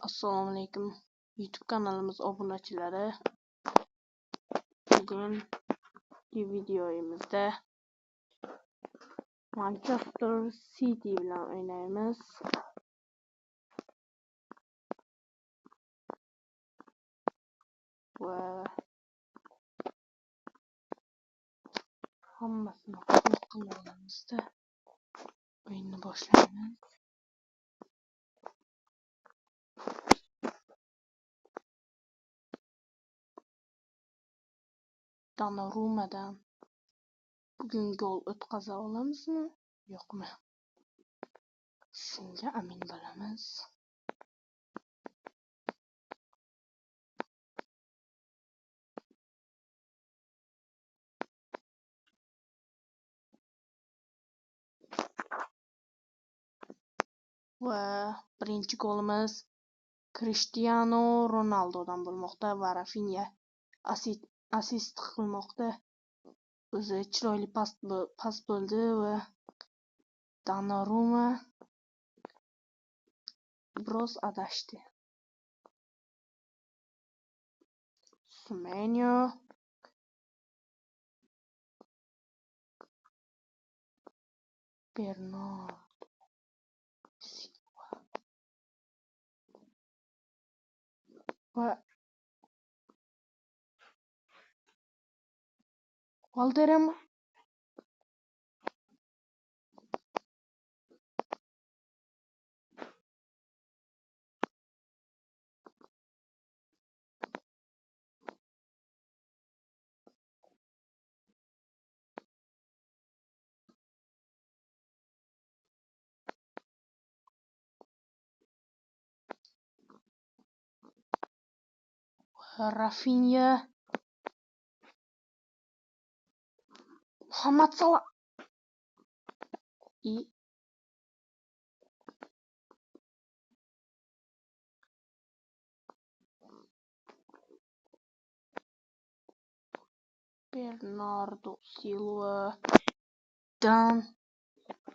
Assalomu alaykum YouTube kanalimiz obunachilari. Bugungi videomizda Manchester City bilan o'ynaymiz. Va hammasini qilganimizda o'yinni boshlaymiz. Donnarumadan bugun gol o'tkaza olamizmi, yo'qmi? Shunga amin bo'lamiz. Va birinchi golimiz Cristiano Ronaldodan bo'lmoqda va Rafinha assist qilmoqda. O'zi chiroyli pas bo'ldi va Donnarumma biroz adashdi. Semenyo Bernardo Silva va Valderrama Rafinha Muhammad Salah и Bernardo Silva dan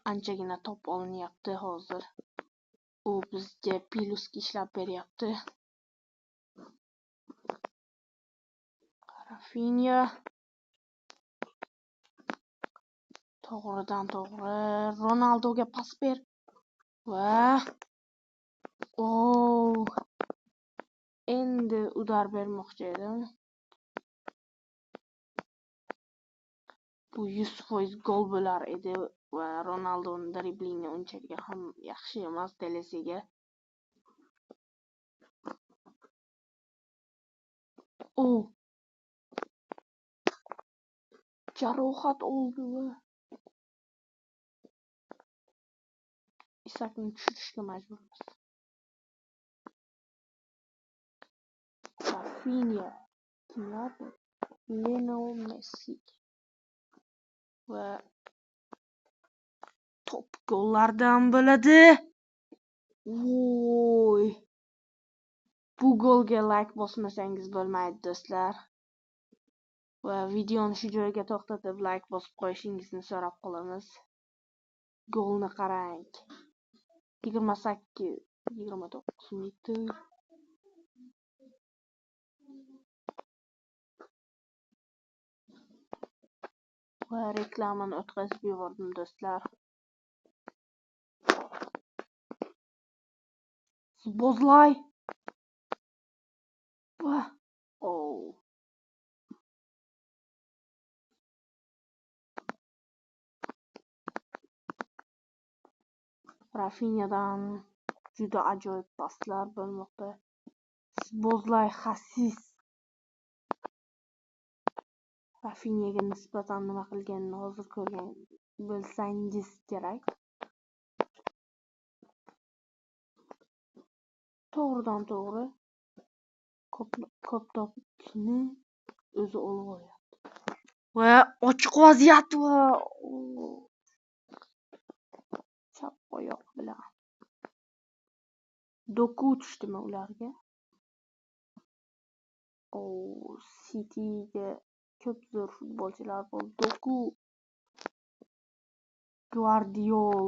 anchagina top olinyapti hozir. U bizga plyuska ishlab beryapti. Rafinha to'g'ridan to'g'ri Ronaldoga pas ber va endi udar bermoqchi edim. Bu 100% gol bo'lar edi va Ronaldoning driblingi unchalik ham yaxshi emas delesiga. Jarohat oldi va Isakni tushirishga majburmiz. Rafinha kimlar? Lionel Messi va top gollardan bo'ladi. Bu golga like bosmasangiz bo'lmaydi do'stlar. Va videoni shu joyga to'xtatib like bosib qo'yishingizni so'rab qolamiz. Golni qarang. 29 metr. Va reklamani o'tkazib yubordim do'stlar. Bozlay. Va Rafinhadan juda ajoyib paslar bo'lmoqda. Bozlay xasis. Rafinhaga nisbatan nima qilganini hozir ko'rgan bo'lsangiz kerak. To'g'ridan to'g'ri ko'p topni o'zi olib olyapti. Va ochiq vaziyat va chap oyoq bilan Doku tushdimi ularga? Cityga ko'p zo'r futbolchilar bor. Doku, Guardiol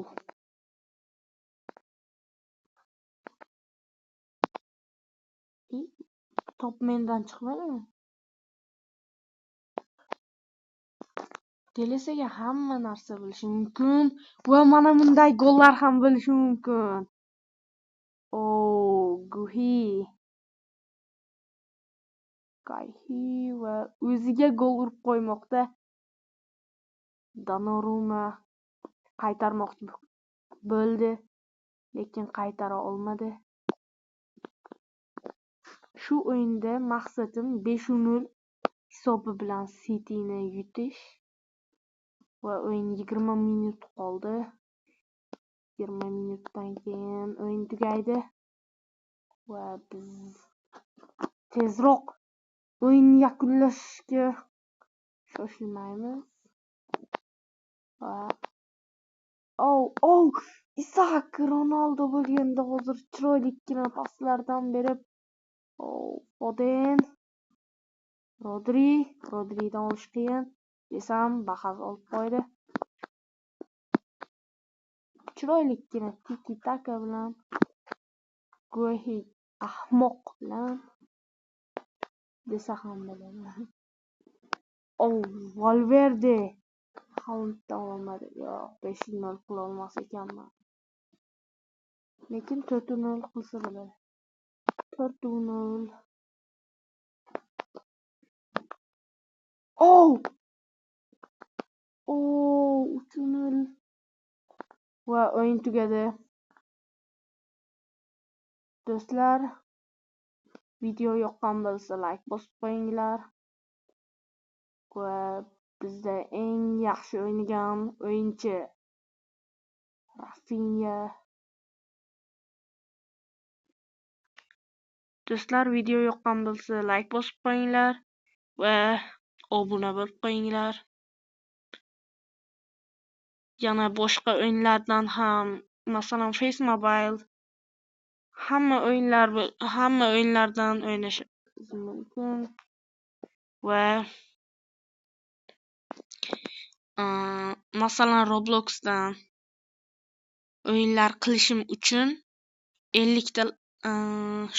top mendan chiqmadimi? Delesaga hamma narsa bo'lishi mumkin va mana bunday gollar ham bo'lishi mumkin. Guhi va o'ziga gol urib qo'ymoqda. Donnarumma qaytarmoqchi bo'ldi, lekin qaytara olmadi. Shu o'yinda maqsadim 5-0 hisobi bilan Cityni yutish va o'yin 20 minut qoldi. 20 minutdan keyin o'yin tugaydi va biz tezroq o'yinni yakunlashga shoshilmaymiz. Va Isak Ronaldo bo'lganda hozir chiroylikkina paslardan berib, Foden, Rodridan olish qiyin desam, bahas olib qo'ydi. Chiroylikkina tiki-taka bilan, Guhi ahmoq bilan desa ham bo'ladi. Valverde Haalanddan olmadi. Yo'q, 5-0 qila olmas ekanman. Lekin 4-0 qilsa bo'ladi. 4-0. 3-0 va o'yin tugadi. Do'stlar, video yoqqan bo'lsa like bosib qo'yinglar. Va bizda eng yaxshi o'ynagan o'yinchi Rafinha. Do'stlar, video yoqqan bo'lsa like bosib qo'yinglar va obuna bo'lib qo'yinglar. Yana boshqa o'yinlardan ham, masalan Face Mobile hamma o'yinlardan o'ynashingiz mumkin va masalan Robloxdan o'yinlar qilishim uchun 50 ta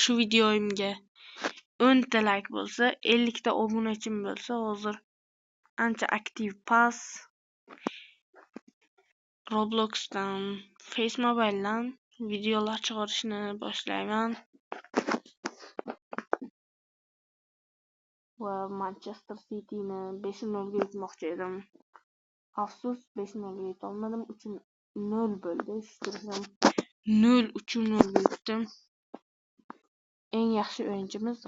shu videoimga 10 ta like bo'lsa, 50 ta obunachim bo'lsa, hozir ancha aktiv pas Robloxdan, Face Mobile'dan videolar chiqarishni boshlayman. Va Manchester Cityni 5-0 ga yutmoqchi edim. Afsus, 5-0 ga yutolmadim. 3-0 bo'ldi. 0-3-0 ga yutdim. Eng yaxshi o'yinchimiz